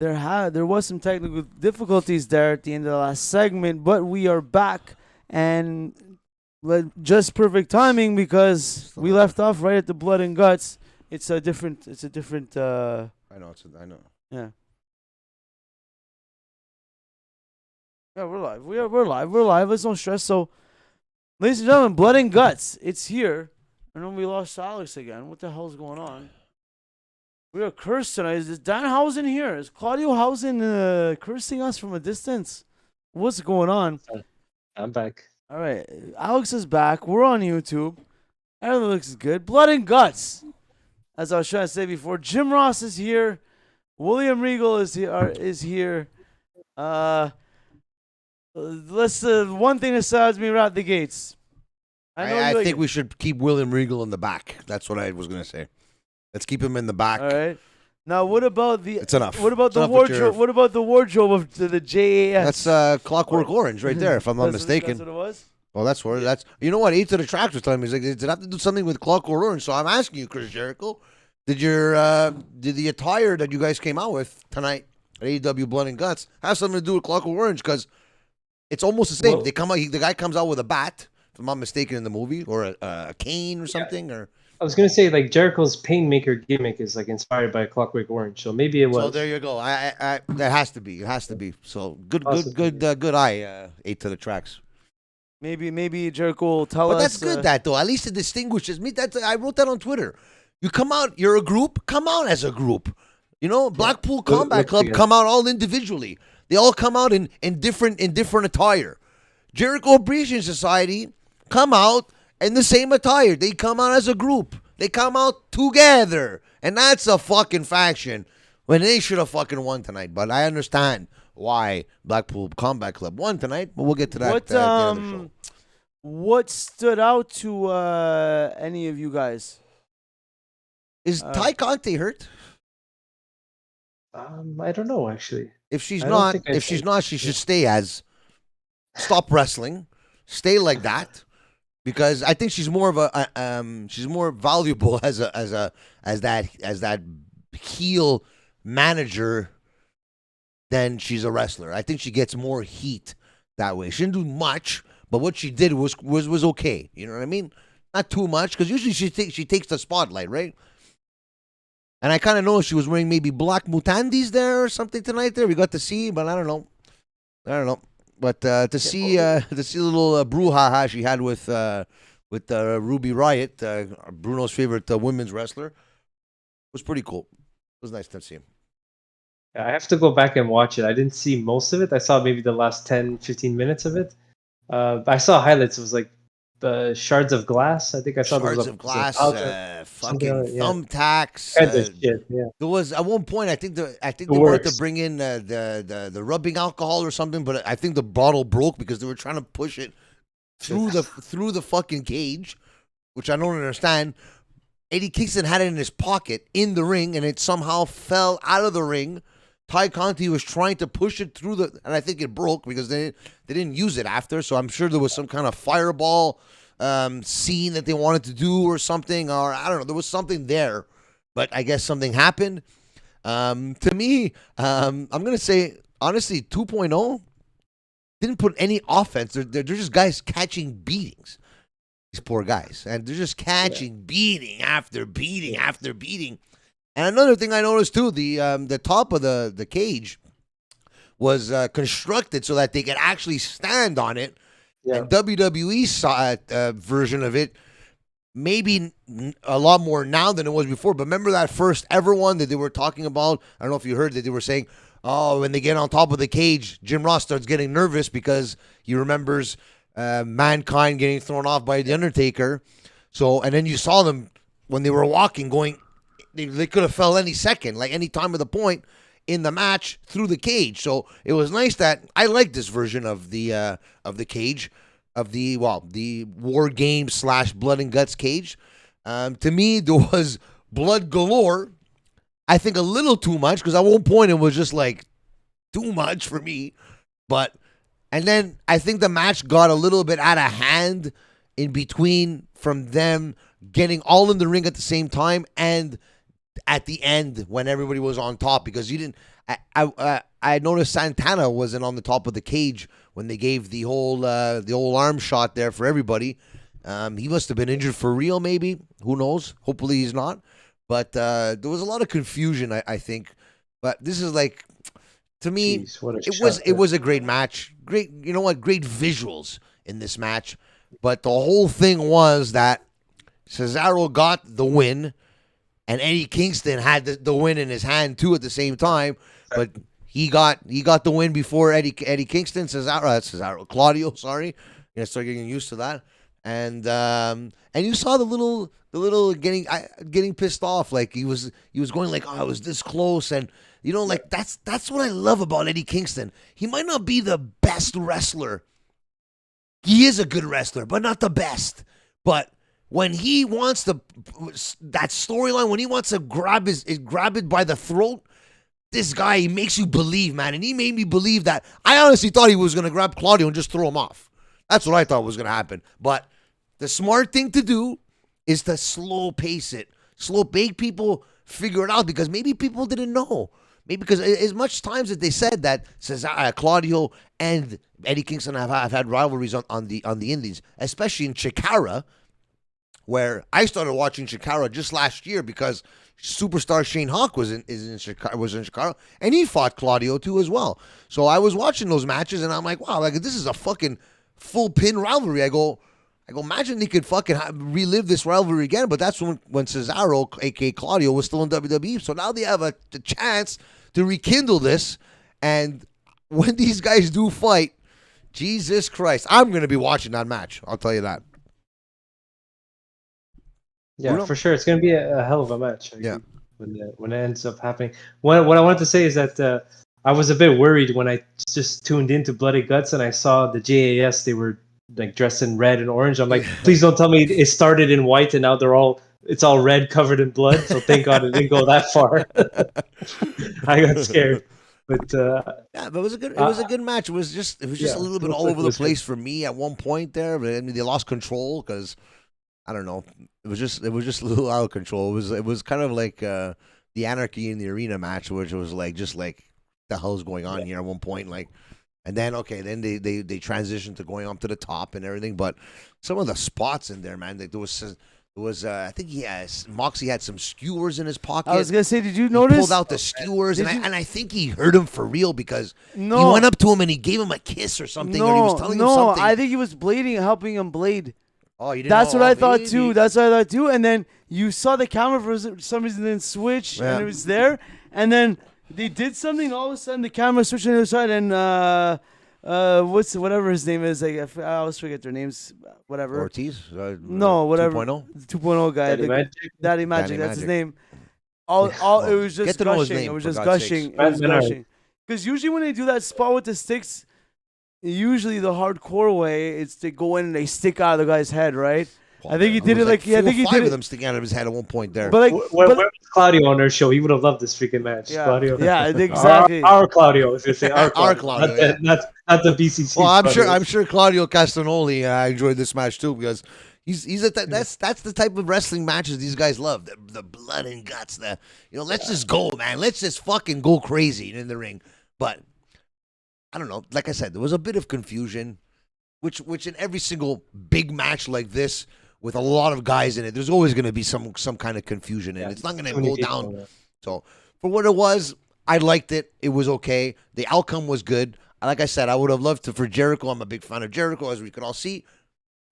there was some technical difficulties there at the end of the last segment, but we are back and just perfect timing because we left off right at the blood and guts. It's a different I know. I know. yeah. Yeah, we're live. We're live. We're live. There's no stress. So, ladies and gentlemen, blood and guts. It's here. And then we lost Alex again. What the hell's going on? We are cursed tonight. Is Dan Housen here? Is Claudio Housen cursing us from a distance? What's going on? I'm back. All right, Alex is back. We're on YouTube. Everything looks good. Blood and guts. As I was trying to say before, Jim Ross is here. William Regal is here. Let's one thing that saddens me right out the gates. I think we should keep William Regal in the back. That's what I was going to say. Let's keep him in the back. All right. Now, what about the? It's enough. What about It's the enough with wardrobe? What about the wardrobe of the JAS? That's Clockwork Orange right there, if I'm not mistaken. That's what it was. Well, that's where that's. You know what? Eight to the Tracks was telling me, he's like, did it have to do something with Clockwork Orange? So I'm asking you, Chris Jericho, did the attire that you guys came out with tonight at AEW Blood and Guts have something to do with Clockwork Orange? Because it's almost the same. Well, They come out. The guy comes out with a bat, if I'm not mistaken, in the movie, or a cane or something, or. I was gonna say like Jericho's Painmaker gimmick is like inspired by Clockwork Orange, so maybe it was. So there you go. That has to be. It has to be. So good eye. Eight to the Tracks. Maybe Jericho will tell But us. that's good. That though, at least it distinguishes me. I wrote that on Twitter. You come out. You're a group. Come out as a group. You know, Blackpool Combat Club together. come out all individually. They all come out in different attire. Jericho Appreciation Society come out in the same attire. They come out as a group. They come out together. And that's a fucking faction. When they should have fucking won tonight. But I understand why Blackpool Combat Club won tonight. But we'll get to that at the end of the show. What stood out to any of you guys? Is Ty Conte hurt? I don't know actually. If she's I don't not, think I if she's think- not, she should stay as stop wrestling, stay like that, because I think she's more of she's more valuable as that heel manager than she's a wrestler. I think she gets more heat that way. She didn't do much, but what she did was okay. You know what I mean? Not too much, because usually she takes the spotlight, right? And I kind of know she was wearing maybe black mutandis there or something tonight. There we got to see, but I don't know. But to see a little brouhaha she had with Ruby Riot, Bruno's favorite women's wrestler, was pretty cool. It was nice to see him. I have to go back and watch it. I didn't see most of it. I saw maybe the last 10, 15 minutes of it. I saw highlights. It was like the shards of glass. I think I saw Shards those of glass, something fucking like that, yeah. thumbtacks. Kinds of shit. Yeah. There was at one point I think they wanted works. to bring in the rubbing alcohol or something, but I think the bottle broke because they were trying to push it through the fucking cage, which I don't understand. Eddie Kingston had it in his pocket in the ring, and it somehow fell out of the ring. Ty Conti was trying to push it through and I think it broke because they didn't use it after. So I'm sure there was some kind of fireball scene that they wanted to do or something, or I don't know. There was something there, but I guess something happened. To me, I'm gonna say honestly, 2.0 didn't put any offense. They're just guys catching beatings. These poor guys, and they're just catching beating after beating after beating. And another thing I noticed too, the top of the cage was constructed so that they could actually stand on it. Yeah. And WWE's version of it, maybe a lot more now than it was before. But remember that first ever one that they were talking about? I don't know if you heard that they were saying, oh, when they get on top of the cage, Jim Ross starts getting nervous because he remembers Mankind getting thrown off by The Undertaker. So, and then you saw them when they were walking going, they could have fell any second, like any time of the point in the match through the cage. So it was nice that I like this version of the cage, of the War Games / Blood and Guts cage. To me, there was blood galore. I think a little too much, because at one point it was just like too much for me. And then I think the match got a little bit out of hand in between, from them getting all in the ring at the same time and at the end when everybody was on top because you didn't. I noticed Santana wasn't on the top of the cage when they gave the whole arm shot there for everybody. He must have been injured for real, maybe. Who knows? Hopefully he's not. But there was a lot of confusion, I think. But this is like, to me, Jeez, what a it shot was a great match. Great, you know what? Great visuals in this match. But the whole thing was that Cesaro got the win, and Eddie Kingston had the win in his hand too at the same time. But he got the win before Eddie Kingston. Claudio. Sorry, start getting used to that. And you saw the little getting pissed off, like he was going like, oh, I was this close, and like that's what I love about Eddie Kingston. He might not be the best wrestler. He is a good wrestler, but not the best. But when he wants that storyline, when he wants to grab it by the throat, this guy, he makes you believe, man. And he made me believe that. I honestly thought he was going to grab Claudio and just throw him off. That's what I thought was going to happen. But the smart thing to do is to slow pace it. Make people figure it out, because maybe people didn't know. Maybe because as much times that they said that Claudio and Eddie Kingston have had rivalries on the indies, especially in Chikara, where I started watching Chikara just last year because superstar Shane Hawk was in Chikara, and he fought Claudio too as well. So I was watching those matches, and I'm like, wow, like this is a fucking full pin rivalry. I go, imagine they could fucking relive this rivalry again. But that's when Cesaro, aka Claudio, was still in WWE. So now they have a chance to rekindle this. And when these guys do fight, Jesus Christ, I'm going to be watching that match. I'll tell you that. Yeah, for sure. It's going to be a hell of a match. Yeah. When it ends up happening. What I wanted to say is that I was a bit worried when I just tuned into Bloody Guts and I saw the JAS. They were like dressed in red and orange. I'm like, please don't tell me it started in white and now it's all red covered in blood. So thank God it didn't go that far. I got scared. But yeah, but it was a good match. It was just a little bit all over the place for me at one point there. But I mean, they lost control because I don't know. It was just a little out of control. It was kind of like the Anarchy in the Arena match, which was like the hell is going on here at one point, like. And then they transitioned to going up to the top and everything. But some of the spots in there, man, like there was I think Moxie had some skewers in his pocket. I was gonna say, did you notice? He pulled out the skewers, and I think he hurt him for real because he went up to him and he gave him a kiss or something, or he was telling him something. I think he was helping him blade. Oh, you didn't That's know? what I thought too. And then you saw the camera for some reason didn't switch, and it was there. And then they did something. All of a sudden, the camera switched on the other side, and whatever his name is, like I always forget their names. Whatever. Ortiz. No, whatever. 2.0. 2.0 guy. Daddy Magic. That's his name. It was just gushing. It was just gushing. It was gushing. Because usually when they do that spot with the sticks, usually the hardcore way, it's they go in and they stick out of the guy's head, right? Well, I think he did it like I think he did five it. of them sticking out of his head at one point there. But like, where was Claudio on our show? He would have loved this freaking match. Yeah, Claudio. Yeah, exactly. Our Claudio, if you say our Claudio, not the BCC. Well, I'm sure Claudio Castagnoli enjoyed this match too because he's that's the type of wrestling matches these guys love. The blood and guts. Let's just go, man. Let's just fucking go crazy in the ring. But I don't know. Like I said, there was a bit of confusion, which in every single big match like this, with a lot of guys in it, there's always going to be some kind of confusion, and it's not going to go down. So for what it was, I liked it. It was okay. The outcome was good. Like I said, I would have loved for Jericho. I'm a big fan of Jericho, as we could all see.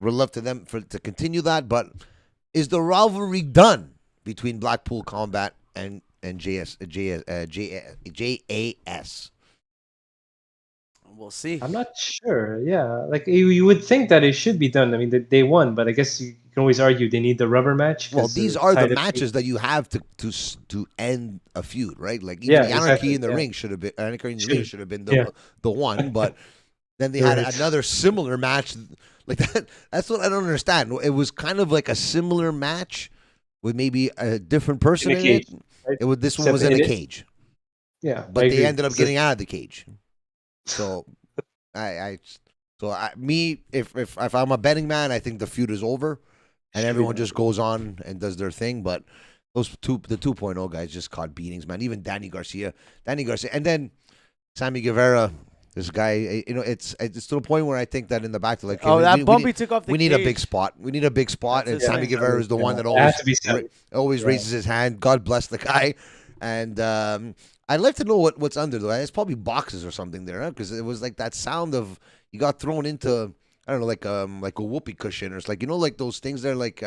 Would love to continue that. But is the rivalry done between Blackpool Combat and JAS? We'll see. I'm not sure. Yeah, like you would think that it should be done. I mean, they won, but I guess you can always argue they need the rubber match. Well, these are the matches that you have to end a feud, right? Like even the Anarchy in the ring should have been the one, but then they had another similar match like that. That's what I don't understand. It was kind of like a similar match with maybe a different person in it. Right? This one was in a cage. Yeah, but they ended up getting out of the cage. So, if I'm a betting man, I think the feud is over, and everyone just goes on and does their thing. But the 2.0 guys just caught beatings, man. Even Danny Garcia, and then Sammy Guevara. This guy, it's to the point where I think that in the back, like, that bumpy took off the we need a cage. big spot. We need a big spot, That's and the Sammy thing. Guevara is the one that It has to be Sammy. always raises his hand. God bless the guy. And I'd like to know what's under though. It's probably boxes or something there, because it was like that sound of you got thrown into, I don't know, like a whoopee cushion, or it's like, like those things there, like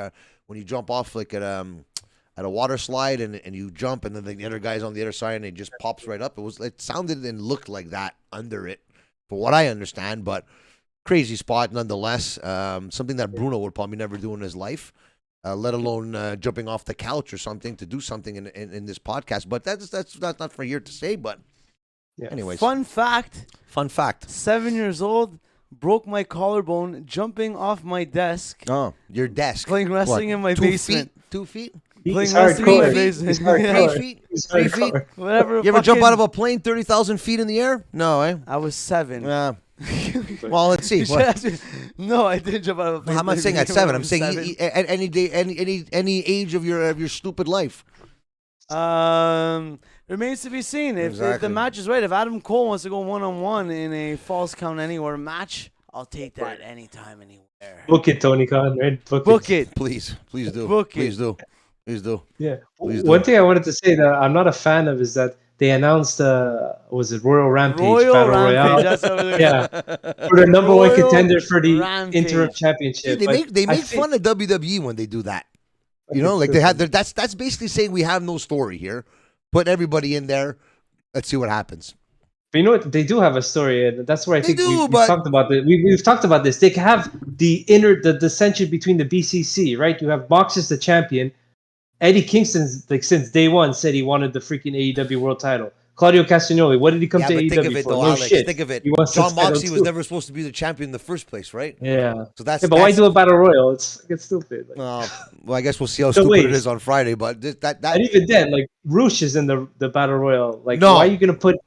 when you jump off like at a water slide and you jump and then the other guy's on the other side and it just pops right up. It sounded and looked like that under it, for what I understand, but crazy spot nonetheless. Something that Bruno would probably never do in his life, let alone jumping off the couch or something to do something in this podcast. But that's not for here to say. But anyways, Fun fact: 7 years old, broke my collarbone jumping off my desk, Oh, your desk. playing wrestling in my 2 basement. feet? 2 feet? Playing He's wrestling in my hardcore. basement. He's Yeah. 3 hardcore. feet? He's 3 feet? hardcore. Whatever. You ever jump fucking- out of a plane 30,000 feet in the air? No, eh? I was 7. Well, let's see. You should What- ask me- No, I didn't jump out of a plane. I'm not saying at when 7. I I'm was saying 7. at any day, any age of your stupid life. Remains to be seen. If the Exactly. match is right, if Adam Cole wants to go 1-on-1 in a false count anywhere match, I'll take that anytime, anywhere. Book it, Tony Khan. Right? Book it. Please do. Book it. Please do. Please do. Yeah. Please do. One thing I wanted to say that I'm not a fan of is that they announced was it Royal Rampage Royal Battle Rampage. Royale That's over there. Yeah. for the number one Royal contender for the Rampage. interim Dude, championship. they But make I think- fun of WWE when they do that. You know, like they had that's basically saying we have no story here. Put everybody in there. Let's see what happens. But you know what? They do have a story, and that's where I They think do, we've but- talked about it. We've talked about this. They can have the dissension between the BCC, right? You have Mox as the champion. Eddie Kingston's like since day one said he wanted the freaking AEW World Title. Claudio Castagnoli, what did he come Yeah, to but AEW think of it for? though, No Alex. shit. Think of it. He wants the John title Moxley was too. never supposed to be the champion in the first place, right? Yeah. So that's Yeah, but why do a battle royal? It's stupid. Like, well, I guess we'll see how So stupid wait. it is on Friday. But that and even then, like Roosh is in the battle royal. Like, No. why are you gonna put?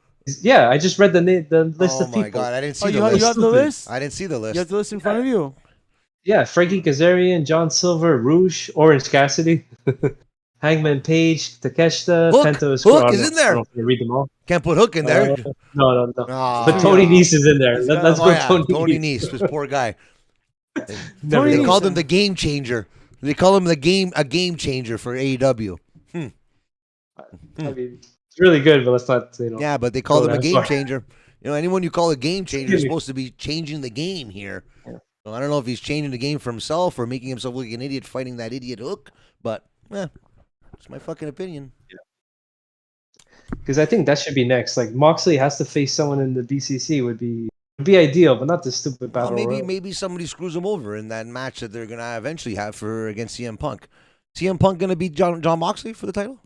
Yeah, I just read the list oh of my people. god, I didn't see Oh, the you list. have the Stupid. list? I didn't see the list. You have the list in front of you. Yeah, Frankie Kazarian, John Silver, Roosh, Orange Cassidy, Hangman Page, Takeshita, Hook. Penta Hook is in there. I don't know if you read them all. Can't put Hook in there. No. Ah, But Tony Nese is in there. Let's oh, go, yeah, Tony. Tony Nese. Nese, this poor guy. Never Tony They Nese. called him the game changer. They call him a game changer for AEW. I mean, it's really good, but let's not. Yeah, but they call Go him a that game far. changer. Anyone you call a game changer is Excuse me. supposed to be changing the game here. Yeah. So I don't know if he's changing the game for himself or making himself look like an idiot fighting that idiot Hook, but it's my fucking opinion. Because I think that should be next. Like Moxley has to face someone in the BCC would be ideal, but not the stupid Well, battle. royal. maybe somebody screws him over in that match that they're gonna eventually have against CM Punk. CM Punk gonna beat John Moxley for the title?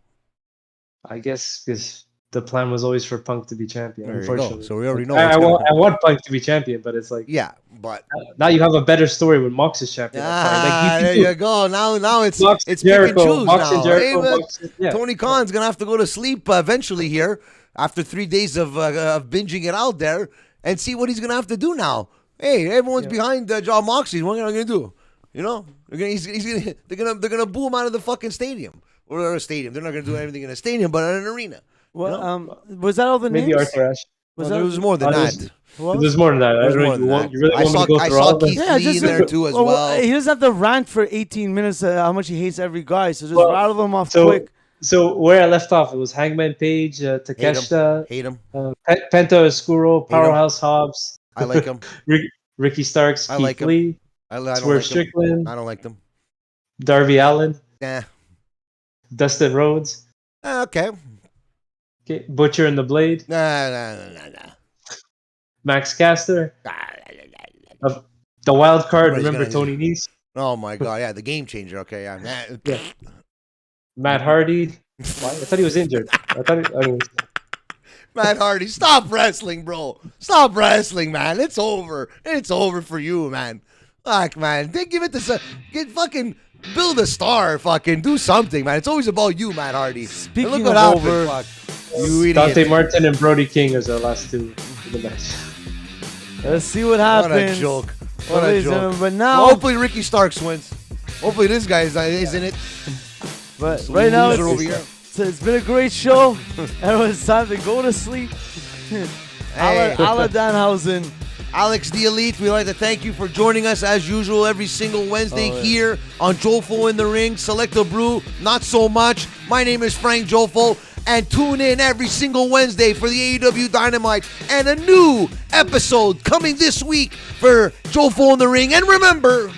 I guess because the plan was always for Punk to be champion. There you go. Unfortunately, So we already know. I what's gonna I want Punk to be champion, but it's like yeah, but now you have a better story with Mox is champion. there you go. Now it's Mox it's Jericho, pick and choose Mox and now. Jericho, Hey, man, Mox and- yeah. Tony Khan's gonna have to go to sleep eventually here after 3 days of binging it out there and see what he's gonna have to do now. Hey, everyone's behind John Moxley. What are they gonna do? You know, they're gonna boo him out of the fucking stadium or a stadium. They're not gonna do anything in a stadium, but in an arena. Well, was that all the Maybe names? Arthur Ashe. Was No, that there was more than there's- that. what? There's more than that. There's I don't more know. than that. You really I want me to go I through saw all of them? Keith Yeah, Lee just in there too as well. He doesn't have to rant for 18 minutes how much he hates every guy. So just Well, rattle them off so- quick. So where I left off, it was Hangman Page, Takeshita, Hate him. Penta Oscuro, Powerhouse Hobbs, I like him. Ricky Starks, I Keith like him. Lee, I don't Swerve like them. Strickland, I don't like them. Darby Allin, Nah. Dustin Rhodes, Okay. okay, Butcher and the Blade, Nah. Max Caster, the wild card. Everybody's Remember gonna- Tony Nese, Oh my god, yeah, the game changer. Okay, yeah. Yeah. Matt Hardy. Why? I thought he was injured. I mean, Matt Hardy, stop wrestling, bro. Stop wrestling, man. It's over. It's over for you, man. Fuck, man. They give it to get fucking build a star. Fucking do something, man. It's always about you, Matt Hardy. And Speaking look of what happened. over, Fuck. You idiot. Dante Martin and Brody King as our last two in the match. let's see what What happens. a joke. Well, What a ladies and joke. gentlemen, but Well, now hopefully Ricky Starks wins. Hopefully this guy isn't it. But right now, Loser over here. it's been a great show. Everyone's time to go to sleep. Hey. Ala Danhausen. Alex the Elite, we'd like to thank you for joining us as usual every single Wednesday here on Jofo in the Ring. Select a Brew, not so much. My name is Frank Jofo, and tune in every single Wednesday for the AEW Dynamite and a new episode coming this week for Jofo in the Ring. And remember,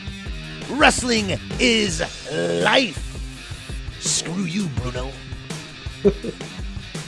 wrestling is life. Screw you, Bruno.